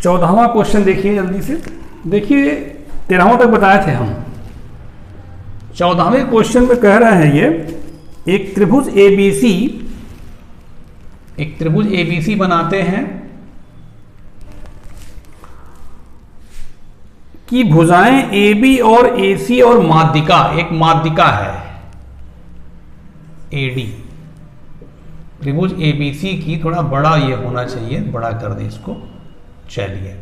14वां question देखिए जल्दी से। देखिए 13वां तक बताए थे हम। 14वें क्वेश्चन में कह रहे हैं ये एक त्रिभुज एबीसी बनाते हैं कि भुजाएं AB और AC और एक माध्यिका है AD। त्रिभुज ABC की थोड़ा बड़ा ये होना चाहिए, बड़ा कर दे इसको। चलिए,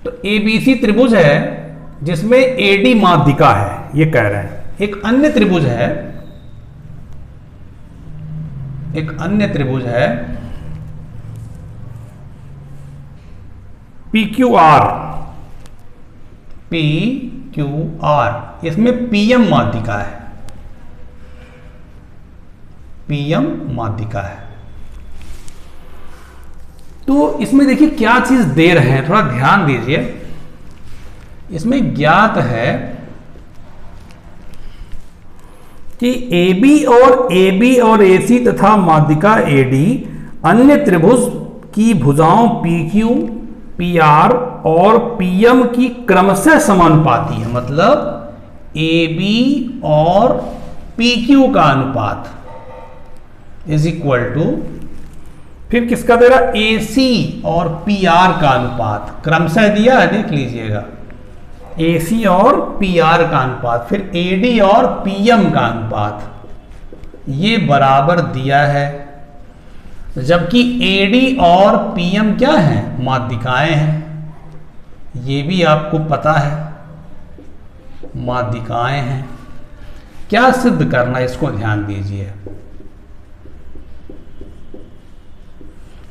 तो ABC त्रिभुज है जिसमें AD माध्यिका है, ये कह रहे हैं। एक अन्य त्रिभुज है PQR, इसमें PM माध्यिका है, तो इसमें देखिए क्या चीज दे रहे हैं, थोड़ा ध्यान दीजिए। इसमें ज्ञात है कि AB और AC तथा माध्यिका AD अन्य त्रिभुज की भुजाओं PQ, PR और PM की क्रमशः समानुपाती है। मतलब AB और PQ का अनुपात इज इक्वल टू, फिर किसका दे रहा, AC और PR का अनुपात क्रमशः दिया है, देख लीजिएगा। AC और PR का अनुपात, फिर AD और PM का अनुपात, ये बराबर दिया है। जबकि AD और PM क्या है, माध्यिकाएं हैं, ये भी आपको पता है, माध्यिकाएं हैं। क्या सिद्ध करना, इसको ध्यान दीजिए।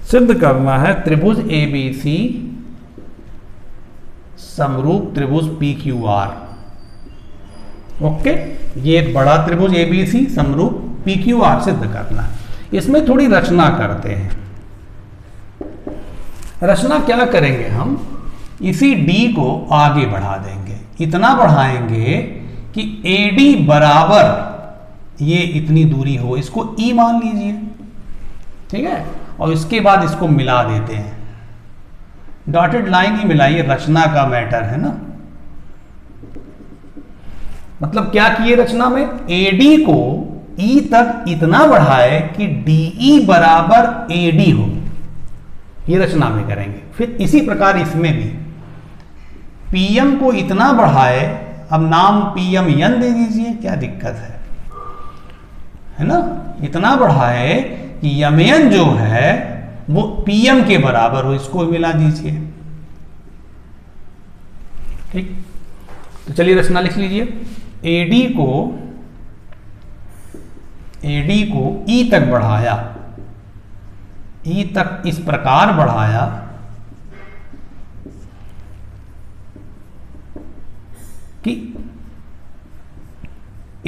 सिद्ध करना है त्रिभुज ABC समरूप त्रिभुज PQR। ओके, ये एक बड़ा त्रिभुज ABC समरूप PQR सिद्ध करना है। इसमें थोड़ी रचना करते हैं। रचना क्या करेंगे हम, इसी D को आगे बढ़ा देंगे, इतना बढ़ाएंगे कि AD बराबर ये इतनी दूरी हो, इसको E मान लीजिए, ठीक है। और इसके बाद इसको मिला देते हैं, डॉटेड लाइन ही मिलाइए, रचना का मैटर है ना। मतलब क्या किए रचना में, AD को E तक इतना बढ़ाए कि DE बराबर AD हो, ये रचना में करेंगे। फिर इसी प्रकार इसमें भी PM को इतना बढ़ाए, अब नाम PMN दे दीजिए, क्या दिक्कत है ना। इतना बढ़ाए कि MN जो है वो PM के बराबर हो, इसको मिला दीजिए, ठीक। तो चलिए रचना लिख लीजिए। AD को E तक बढ़ाया, E तक इस प्रकार बढ़ाया कि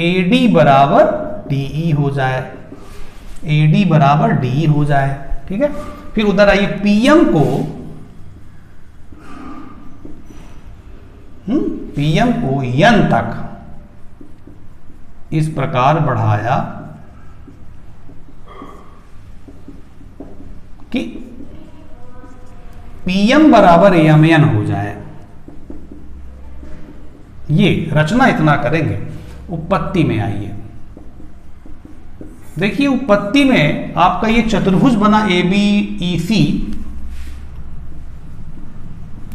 AD बराबर DE हो जाए, AD बराबर DE हो जाए, ठीक है। फिर उधर आइए, PM को N तक इस प्रकार बढ़ाया कि PM बराबर MN हो जाए। ये रचना इतना करेंगे। उत्पत्ति में आइए, देखिए उत्पत्ति में आपका ये चतुर्भुज बना ABEC,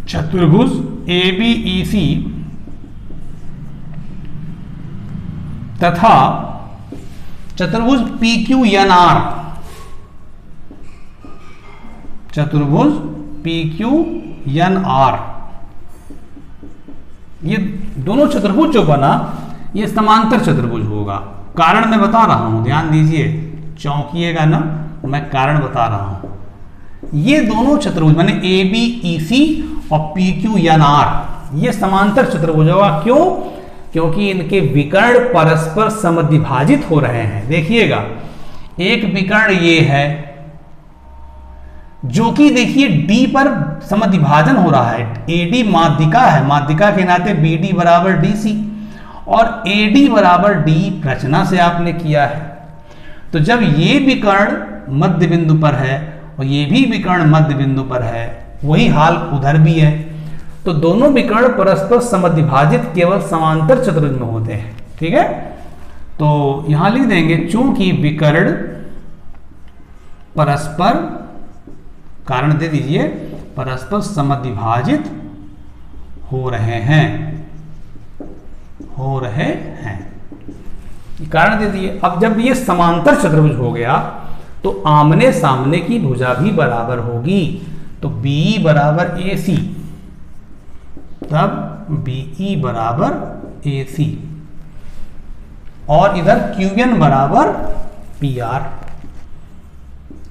चतुर्भुज ABEC तथा चतुर्भुज PQNR, चतुर्भुज PQNR, ये दोनों चतुर्भुज जो बना ये समांतर चतुर्भुज होगा। कारण मैं बता रहा हूं, ध्यान दीजिए, चौंकिएगा ना, मैं कारण बता रहा हूं। ये दोनों चतुर्भुज माने ABEC और PQNR ये समांतर चतुर्भुज होगा। क्यों? क्योंकि इनके विकर्ण परस्पर समद्विभाजित हो रहे हैं। देखिएगा, एक विकर्ण ये है जो कि देखिए D पर समद्विभाजन हो रहा है। AD माध्यिका है, माध्यिका के नाते BD बराबर DC और AD बराबर D रचना से आपने किया है। तो जब ये विकर्ण मध्य बिंदु पर है और ये भी विकर्ण मध्य बिंदु पर है, वही हाल उधर भी है। तो दोनों विकर्ण परस्पर समद्विभाजित केवल समांतर चतुर्भुज में होते हैं। ठीक है, तो यहां लिख देंगे चूंकि विकर्ण परस्पर, कारण दे दीजिए, परस्पर समद्विभाजित हो रहे हैं, कारण दे दिए। अब जब ये समांतर चतुर्भुज हो गया तो आमने सामने की भुजा भी बराबर होगी। तो BE बराबर AC, तब BE बराबर AC, और इधर QN बराबर PR,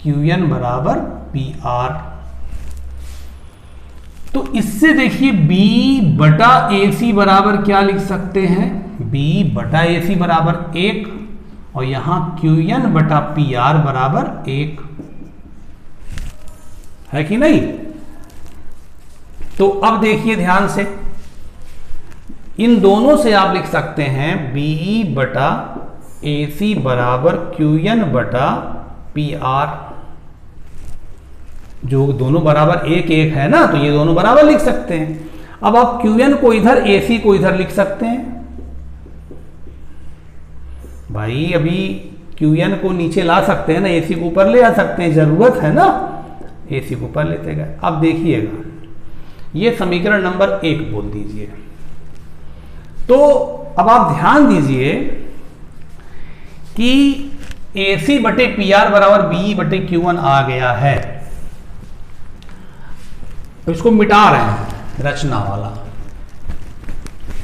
QN बराबर PR। तो इससे देखिए B बटा AC बराबर क्या लिख सकते हैं, B बटा AC बराबर 1, और यहां QN बटा PR बराबर 1 है कि नहीं। तो अब देखिए ध्यान से, इन दोनों से आप लिख सकते हैं BE बटा AC बराबर QN बटा PR, जो दोनों बराबर 1 1 है ना, तो ये दोनों बराबर लिख सकते हैं। अब आप QN को इधर, AC को इधर लिख सकते हैं। भाई अभी QN को नीचे ला सकते हैं ना, AC को ऊपर ले आ सकते हैं, जरूरत है ना, AC को ऊपर लेते गए। अब देखिएगा, ये समीकरण नंबर 1 बोल दीजिए। तो अब आप ध्यान दीजिए कि AC बटे PR बराबर BE बटे QN आ गया है। तो इसको मिटा रहे हैं, रचना वाला,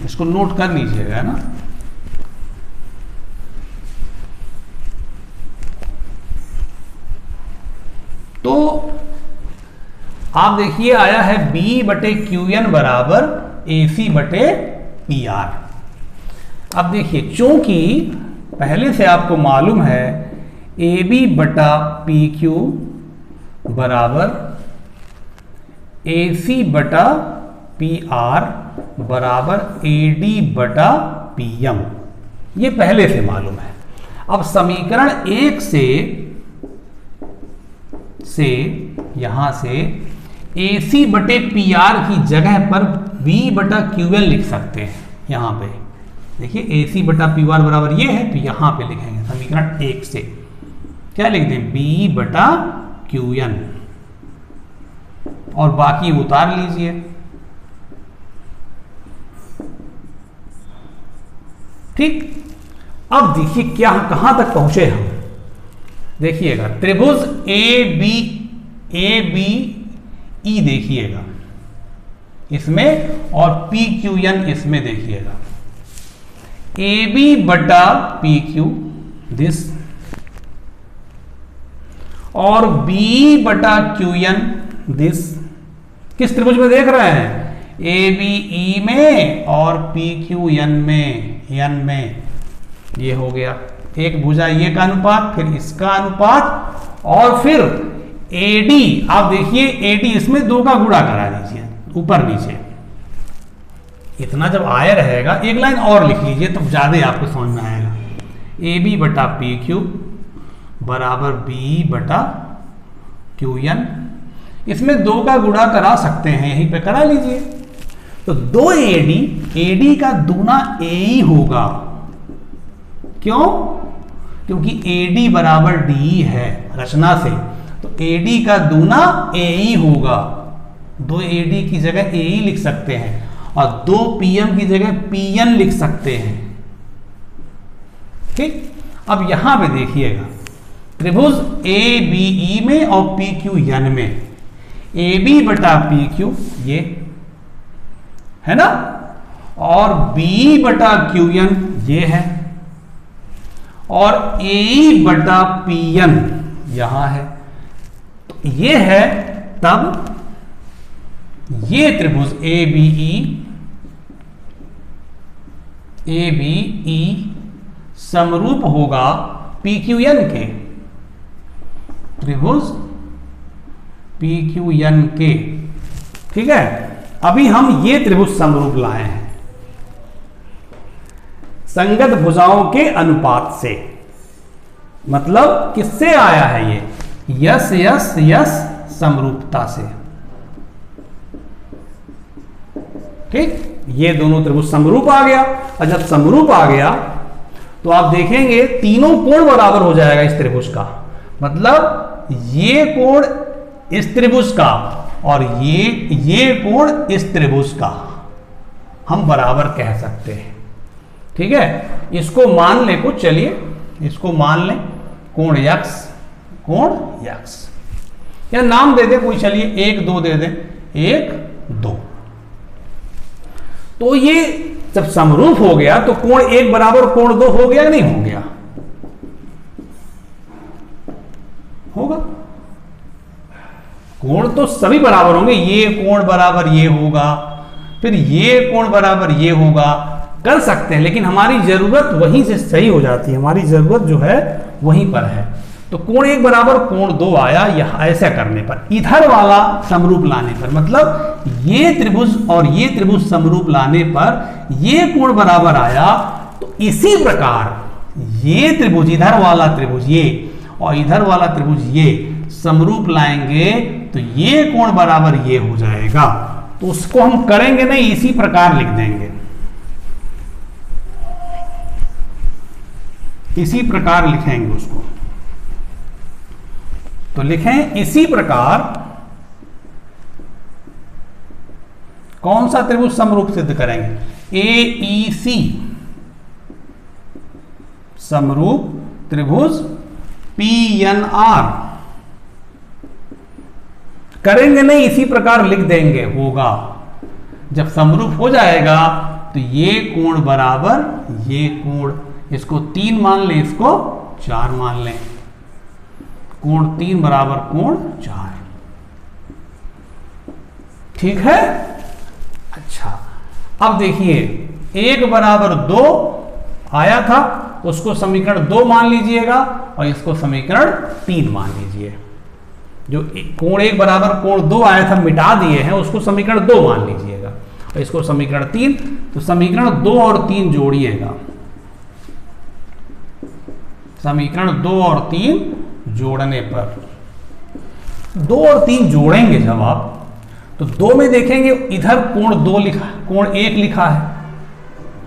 इसको नोट कर लीजिएगा, है ना। तो आप देखिए आया है BE बटे QN बराबर AC बटे PR। अब देखिए, चूंकि पहले से आपको मालूम है AB बटा PQ बराबर AC बटा PR बराबर AD बटा PM, ये पहले से मालूम है। अब समीकरण 1 से यहां से AC बटे PR की जगह पर B बटा QN लिख सकते हैं। यहां पे देखिए AC बटा PR बराबर ये है, तो यहां पे लिखेंगे समीकरण 1 से क्या लिख दें, B बटा QN, और बाकी उतार लीजिए। ठीक, अब देखिए क्या कहां तक पहुंचे हम। देखिएगा, त्रिभुज ABE देखिएगा इसमें, और PQN इसमें देखिएगा। AB बटा PQ दिस, और B बटा QN दिस, किस त्रिभुज में देख रहे हैं, ABE में और PQN में, N में। ये हो गया एक भुजा, ये का अनुपात, फिर इसका अनुपात, और फिर AD, आप देखिए AD इसमें 2 का गुणा करा दीजिए ऊपर नीचे। इतना जब आया रहेगा, एक लाइन और लिख लीजिए तो ज्यादा आपको समझ में आएगा। AB बटा PQ बराबर BE बटा QN, इसमें 2 का गुणा करा सकते हैं, यहीं पे करा लीजिए। तो 2 AD का दूना AE होगा, क्यों, क्योंकि AD बराबर DE है रचना से, तो AD का दूना AE होगा। 2 AD की जगह AE लिख सकते हैं, और 2 PM की जगह PN लिख सकते हैं। ठीक, अब यहां पे देखिएगा, त्रिभुज ABE में और PQN में, AB बटा PQ ये है ना, और BE बटा QN ये है, और AE बटा PN यहां है, तो ये है। तब ये त्रिभुज ABE समरूप होगा PQN के, त्रिभुज PQN के। ठीक है, अभी हम ये त्रिभुज समरूप लाए हैं संगत भुजाओं के अनुपात से। मतलब किससे आया है ये, यस यस यस समरूपता से। ठीक, ये दोनों त्रिभुज समरूप आ गया। और जब समरूप आ गया तो आप देखेंगे तीनों कोण बराबर हो जाएगा इस त्रिभुज का। मतलब ये कोण इस त्रिभुज का और ये कोण इस त्रिभुज का हम बराबर कह सकते हैं। ठीक है, इसको मान ले कुछ, चलिए इसको मान लें कोण यक्स, कोण यक्स, या नाम दे दे कोई, चलिए 1 2 दे दें, 1 2। तो ये जब समरूप हो गया तो कोण 1 बराबर कोण 2 हो गया नहीं हो गया? होगा। कोण तो सभी बराबर होंगे, ये कोण बराबर ये होगा, फिर ये कोण बराबर ये होगा, कर सकते हैं, लेकिन हमारी जरूरत वहीं से सही हो जाती है, हमारी जरूरत जो है वहीं पर है। तो कोण 1 बराबर कोण 2 आया यह ऐसा करने पर, इधर वाला समरूप लाने पर, मतलब ये त्रिभुज और ये त्रिभुज समरूप लाने पर ये कोण बराबर आया। तो इसी प्रकार ये त्रिभुज, इधर वाला त्रिभुज ये और इधर वाला त्रिभुज ये समरूप लाएंगे तो ये कोण बराबर ये हो जाएगा। तो उसको हम करेंगे नहीं, इसी प्रकार लिख देंगे, इसी प्रकार लिखेंगे उसको। तो लिखें इसी प्रकार, कौन सा त्रिभुज समरूप सिद्ध करेंगे? AEC समरूप त्रिभुज PNR करेंगे नहीं, इसी प्रकार लिख देंगे, होगा। जब समरूप हो जाएगा तो ये कोण बराबर ये कोण, इसको 3 मान लें, इसको 4 मान लें, कोण 3 बराबर कोण 4। ठीक है। अच्छा, अब देखिए 1 बराबर 2 आया था, उसको समीकरण 2 मान लीजिएगा और इसको समीकरण 3 मान लीजिए। जो कोण 1 बराबर कोण 2 आया था मिटा दिए हैं, उसको समीकरण 2 मान लीजिएगा और इसको समीकरण 3। तो समीकरण 2 और 3 जोड़िएगा, समीकरण 2 और 3 जोड़ने पर, 2 और 3 जोड़ेंगे जब आप, तो 2 में देखेंगे इधर कोण 2 लिखा, कोण 1 लिखा है,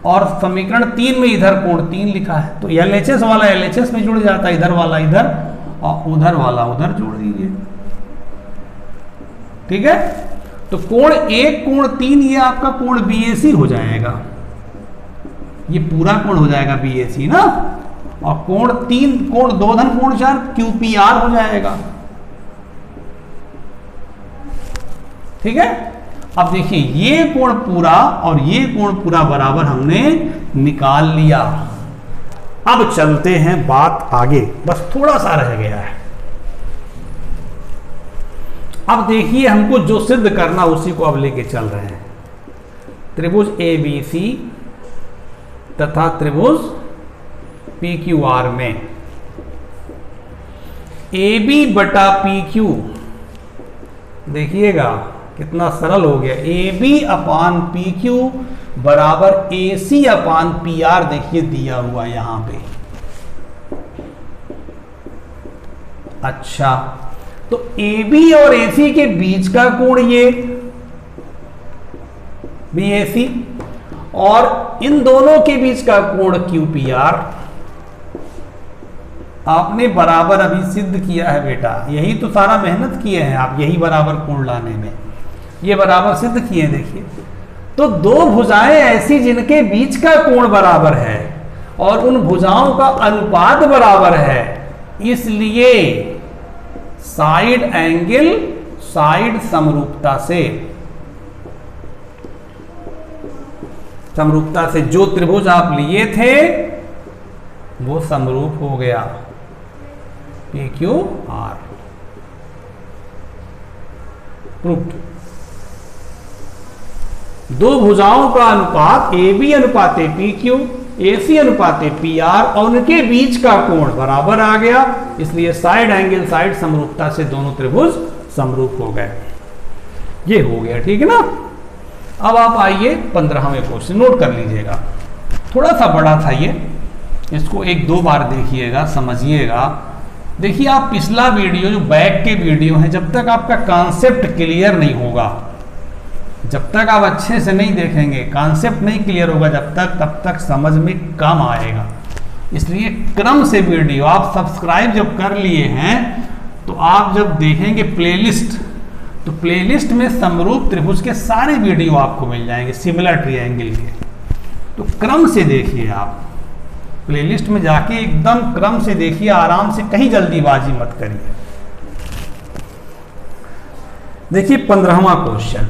और समीकरण 3 में इधर कोण 3 लिखा है। तो LHS वाला LHS में जुड़ जाता है, इधर वाला इधर और उधर वाला उधर जोड़ दीजिए। ठीक है। तो कोण 1 कोण 3 ये आपका कोण BAC हो जाएगा, ये पूरा कोण हो जाएगा BAC ना, और कोण 3 कोण 2 धन कोण 4 QPR हो जाएगा। ठीक है। अब देखिए ये कोण पूरा और ये कोण पूरा बराबर हमने निकाल लिया। अब चलते हैं बात आगे, बस थोड़ा सा रह गया है। अब देखिए हमको जो सिद्ध करना उसी को अब लेके चल रहे हैं। त्रिभुज ABC तथा त्रिभुज PQR में AB बटा PQ, देखिएगा कितना सरल हो गया। AB अपान PQ बराबर AC अपान PR, देखिए दिया हुआ यहां पे। अच्छा, तो AB और AC के बीच का कोण ये BAC और इन दोनों के बीच का कोण QPR। आपने बराबर अभी सिद्ध किया है बेटा, यही तो सारा मेहनत किए हैं आप, यही बराबर कोण लाने में, ये बराबर सिद्ध किए। देखिए तो दो भुजाएं ऐसी जिनके बीच का कोण बराबर है और उन भुजाओं का अनुपात बराबर है, इसलिए साइड एंगल साइड समरूपता से जो त्रिभुज आप लिए थे वो समरूप हो गया, PQR प्रूव्ड। दो भुजाओं का अनुपात AB अनुपाते PQ, AC अनुपाते PR और उनके बीच का कोण बराबर आ गया, इसलिए साइड एंगल साइड समरूपता से दोनों त्रिभुज समरूप हो गए। ये हो गया, ठीक है ना। अब आप आइए 15वें क्वेश्चन, नोट कर लीजिएगा, थोड़ा सा बड़ा था ये, इसको 1-2 बार देखिएगा, समझिएगा। देखिए आप पिछला वीडियो जो बैक के वीडियो हैं, जब तक आपका कॉन्सेप्ट क्लियर नहीं होगा, जब तक आप अच्छे से नहीं देखेंगे, कॉन्सेप्ट नहीं क्लियर होगा जब तक, तब तक समझ में कम आएगा। इसलिए क्रम से वीडियो आप सब्सक्राइब जब कर लिए हैं तो आप जब देखेंगे प्लेलिस्ट, तो प्लेलिस्ट में समरूप त्रिभुज के सारे वीडियो आपको मिल जाएंगे सिमिलर ट्रायंगल के। तो क्रम से देखिए, आप प्लेलिस्ट में जाके एकदम क्रम से देखिए, आराम से, कहीं जल्दीबाजी मत करिए। देखिए 15वां क्वेश्चन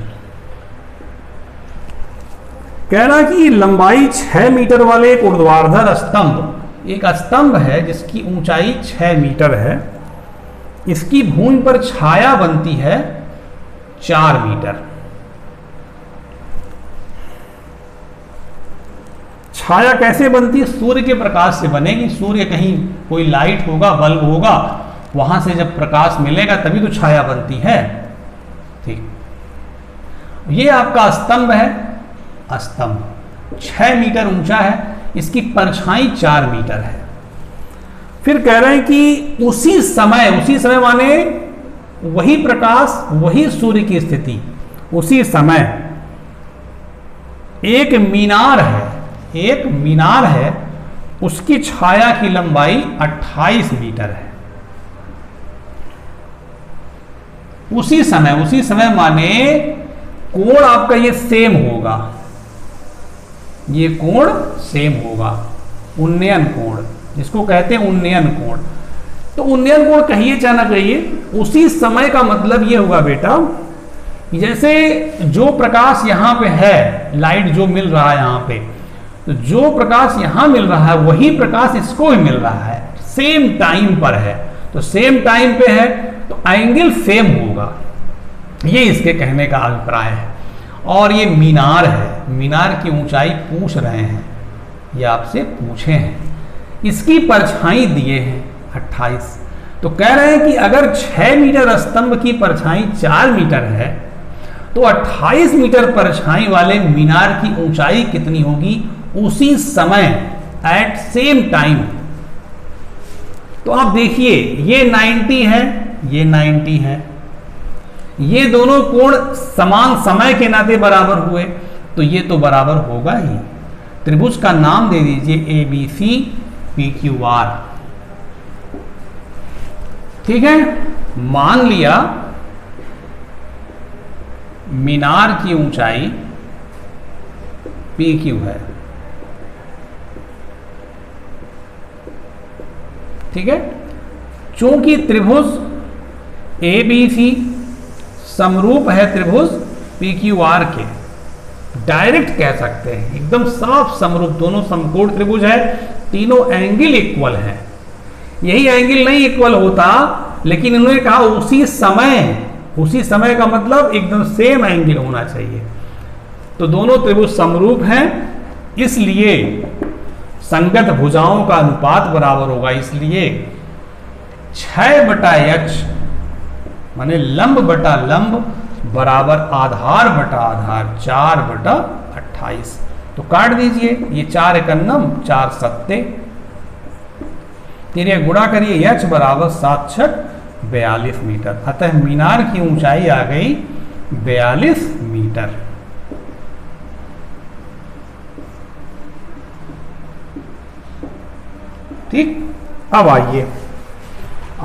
कह रहा कि लंबाई 6 मीटर वाले एक ऊर्ध्वाधर स्तंभ, एक स्तंभ है जिसकी ऊंचाई 6 मीटर है, इसकी भूमि पर छाया बनती है 4 मीटर। छाया कैसे बनती है? सूर्य के प्रकाश से बनेगी। सूर्य कहीं कोई लाइट होगा, बल्ब होगा, वहां से जब प्रकाश मिलेगा तभी तो छाया बनती है। ठीक, ये आपका स्तंभ है। स्तंभ 6 मीटर ऊंचा है, इसकी परछाई 4 मीटर है। फिर कह रहे हैं कि उसी समय माने वही प्रकाश, वही सूर्य की स्थिति, उसी समय एक मीनार है, उसकी छाया की लंबाई 28 मीटर है। उसी समय माने कोण आपका ये सेम होगा, ये कोण सेम होगा, उन्नयन कोण जिसको कहते हैं उन्नयन कोण। तो उन्नयन कोण कहिए चाहे ना कहिए, उसी समय का मतलब ये होगा बेटा, जैसे जो प्रकाश यहां पे है, लाइट जो मिल रहा है यहां पे, तो जो प्रकाश यहां मिल रहा है वही प्रकाश इसको भी मिल रहा है, सेम टाइम पर है। तो सेम टाइम पे है तो एंगल सेम होगा, ये इसके कहने का अभिप्राय है। और ये मीनार है, मीनार की ऊंचाई पूछ रहे हैं, ये आपसे पूछे हैं। इसकी परछाई दिए हैं 28। तो कह रहे हैं कि अगर 6 मीटर स्तंभ की परछाई 4 मीटर है तो 28 मीटर परछाई वाले मीनार की ऊंचाई कितनी होगी उसी समय, एट सेम टाइम। तो आप देखिए, ये 90 है, ये 90 है, ये दोनों कोण समान समय के नाते बराबर हुए, तो ये तो बराबर होगा ही। त्रिभुज का नाम दे दीजिए ABC PQR। ठीक है, मान लिया मीनार की ऊंचाई PQ है। ठीक है, चूंकि त्रिभुज ABC समरूप है त्रिभुज PQR के, डायरेक्ट कह सकते हैं, एकदम साफ समरूप, दोनों समकोण त्रिभुज है, तीनों एंगल इक्वल है। यही एंगल नहीं इक्वल होता, लेकिन इन्होंने कहा उसी समय का मतलब एकदम सेम एंगल होना चाहिए। तो दोनों त्रिभुज समरूप हैं, इसलिए संगत भुजाओं का अनुपात बराबर होगा। इसलिए 6/h माने लंब बटा लंब बराबर आधार बटा आधार 4/28। तो काट दीजिए, ये 4 एकन्नम 4 सत्ते, फिर गुणा करिए, h बराबर 7 छक 42 मीटर। अतः मीनार की ऊंचाई आ गई 42 मीटर। ठीक, अब आइए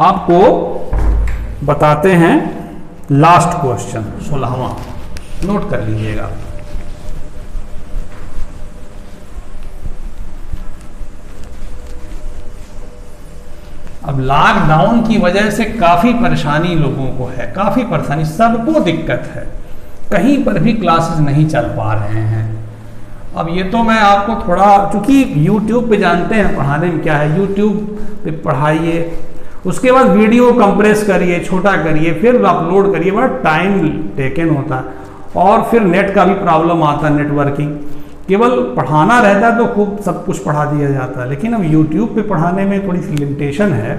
आपको बताते हैं लास्ट क्वेश्चन 16वां, नोट कर लीजिएगा। अब लॉकडाउन की वजह से काफी परेशानी लोगों को है, काफी परेशानी, सबको दिक्कत है, कहीं पर भी क्लासेस नहीं चल पा रहे हैं। अब ये तो मैं आपको थोड़ा, चूंकि YouTube पे जानते हैं पढ़ाने में क्या है, YouTube पे पढ़ाइए, उसके बाद वीडियो कंप्रेस करिए, छोटा करिए, फिर अपलोड करिए, बड़ा टाइम टेकन होता है, और फिर नेट का भी प्रॉब्लम आता है, नेटवर्किंग। केवल पढ़ाना रहता है तो खूब सब कुछ पढ़ा दिया जाता है, लेकिन अब YouTube पे पढ़ाने में थोड़ी सी लिमिटेशन है।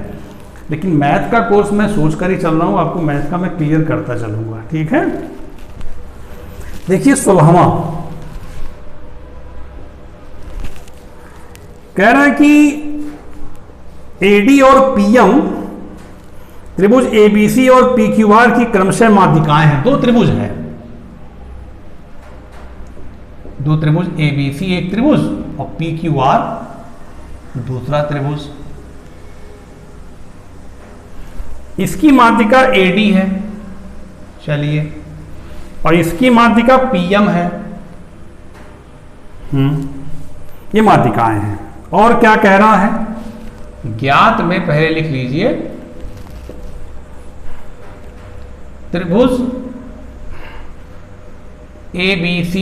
लेकिन मैथ का कोर्स मैं सोच कर ही चल रहा हूँ, आपको मैथ का मैं क्लियर करता चलूँगा। ठीक है, देखिए 16वां कह रहा है कि AD और PM त्रिभुज ABC और PQR की क्रमशः माध्यिकाएं हैं। दो त्रिभुज हैं, दो त्रिभुज ABC एक त्रिभुज और PQR दूसरा त्रिभुज। इसकी माध्यिका AD है, चलिए, और इसकी माध्यिका PM है। ये माध्यिकाएं हैं। और क्या कह रहा है, ज्ञात में पहले लिख लीजिए त्रिभुज ABC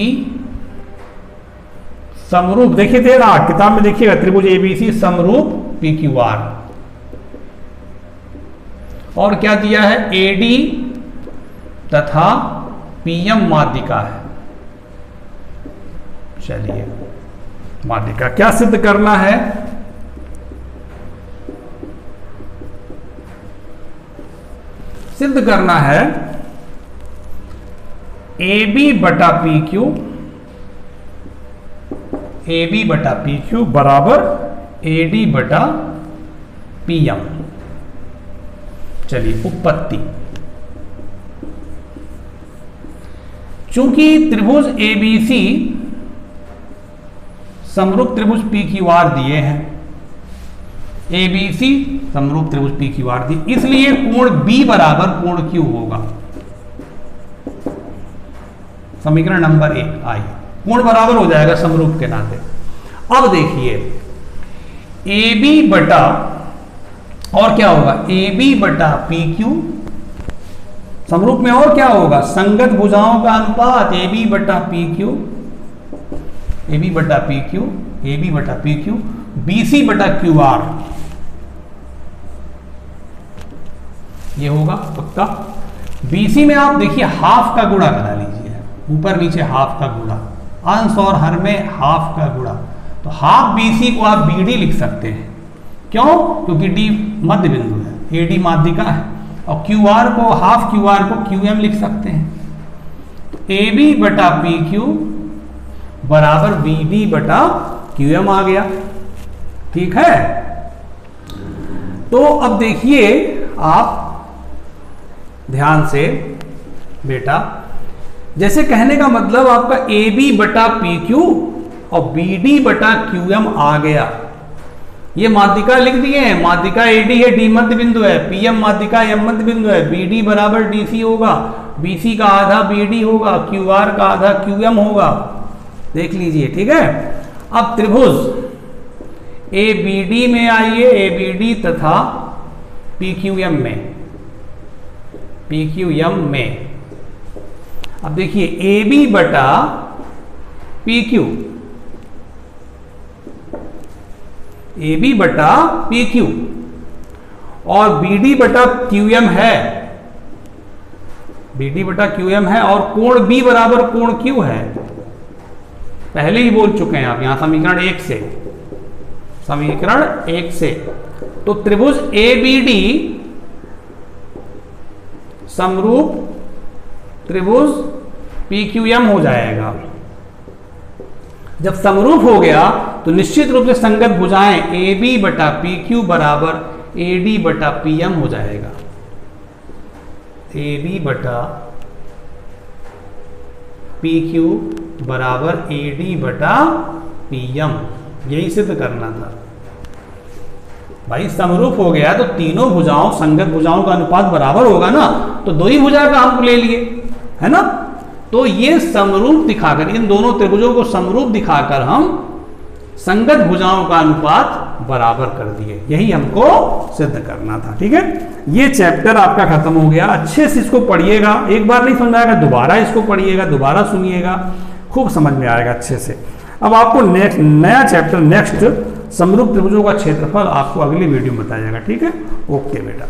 समरूप, देखिए दे रहा किताब में, देखिएगा त्रिभुज ABC समरूप PQR। और क्या दिया है, AD तथा PM माध्यिका है। चलिए, माध्यिका क्या सिद्ध करना है, सिद्ध करना है AB बटा PQ बराबर AD बटा PM। चलिए, उत्पत्ति, चूंकि त्रिभुज ABC समरूप त्रिभुज PQR दिए हैं, ABC समरूप त्रिभुज PQR दिए, इसलिए कोण B बराबर कोण Q होगा। समीकरण नंबर 1 आई, कोण बराबर हो जाएगा समरूप के नाते। अब देखिए AB बटा, और क्या होगा, AB बटा PQ समरूप में, और क्या होगा, संगत भुजाओं का अनुपात AB बटा PQ, AB बटा PQ, BC बटा QR, ये होगा पक्का। BC में आप देखिए हाफ का गुणा करा लीजिए, ऊपर नीचे हाफ का गुणा, अंश और हर में हाफ का गुणा, तो हाफ BC को आप BD लिख सकते हैं। क्यों, क्योंकि D मध्य बिंदु है, AD माध्यिका है, और QR को, हाफ QR को QM लिख सकते हैं। तो AB बटा PQ बराबर BD बटा QM आ गया, ठीक है। तो अब देखिए आप ध्यान से बेटा, जैसे कहने का मतलब आपका AB बटा PQ और BD बटा QM आ गया, ये माध्यिका लिख दिए हैं, माध्यिका AD है, D मध्य बिंदु है, PM माध्यिका M मध्य बिंदु है, BD बराबर DC होगा, BC का आधा BD होगा, QR का आधा QM होगा, देख लीजिए, ठीक है। अब त्रिभुज ABD में आइए, ABD तथा PQM में, अब देखिए AB बटा PQ, AB बटा PQ और BD बटा QM है, BD बटा QM है, और कोण B बराबर कोण Q है, पहले ही बोल चुके हैं आप यहां समीकरण 1 से। तो त्रिभुज ABD समरूप त्रिभुज PQM हो जाएगा। जब समरूप हो गया तो निश्चित रूप से संगत भुजाएं AB बटा PQ बराबर AD बटा PM हो जाएगा, AB बटा PQ बराबर AD बटा PM, यही सिद्ध करना था भाई। समरूप हो गया तो तीनों भुजाओं, संगत भुजाओं का अनुपात बराबर होगा ना, तो दो ही भुजा का हम ले लिए, है ना। तो ये समरूप दिखाकर, इन दोनों त्रिभुजों को समरूप दिखाकर हम संगत भुजाओं का अनुपात बराबर कर दिए, यही हमको सिद्ध करना था, ठीक है। ये चैप्टर आपका खत्म हो गया। अच्छे से इसको पढ़िएगा, एक बार नहीं समझ आएगा दोबारा इसको पढ़िएगा, दोबारा सुनिएगा, खूब समझ में आएगा अच्छे से। अब आपको नया चैप्टर नेक्स्ट समरूप त्रिभुजों का क्षेत्रफल आपको अगली वीडियो में बताया जाएगा, ठीक है। ओके बेटा।